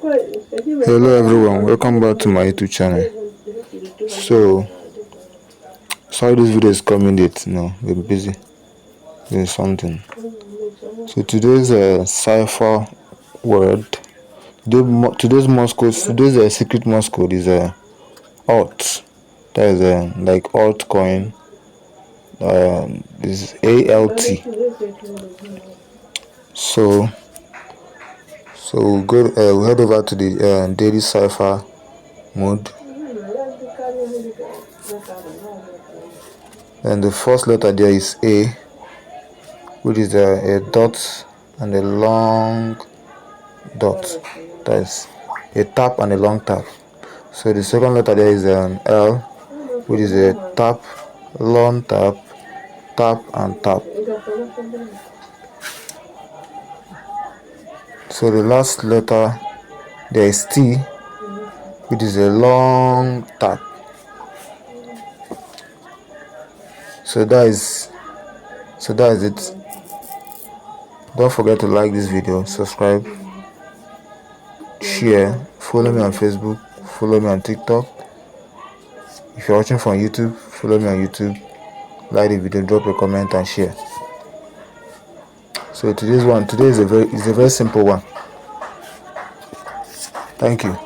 Hello everyone, welcome back to my YouTube channel. So sorry this video is coming late. No, we're busy doing something. So today's cipher word. Today's Morse code. Today's secret Morse code is alt. That is like altcoin. Is ALT. So we'll go. We'll head over to the daily cipher mode. And the first letter there is A, which is a dot and a long dot. That is a tap and a long tap. So the second letter there is an L, which is a tap, long tap, tap and tap. So the last letter there is T, which is a long tap. So that is it. Don't forget to like this video, subscribe, share, follow me on Facebook, follow me on TikTok. If you're watching from YouTube, follow me on YouTube, like the video, drop a comment and share. So today is a very simple one. Thank you.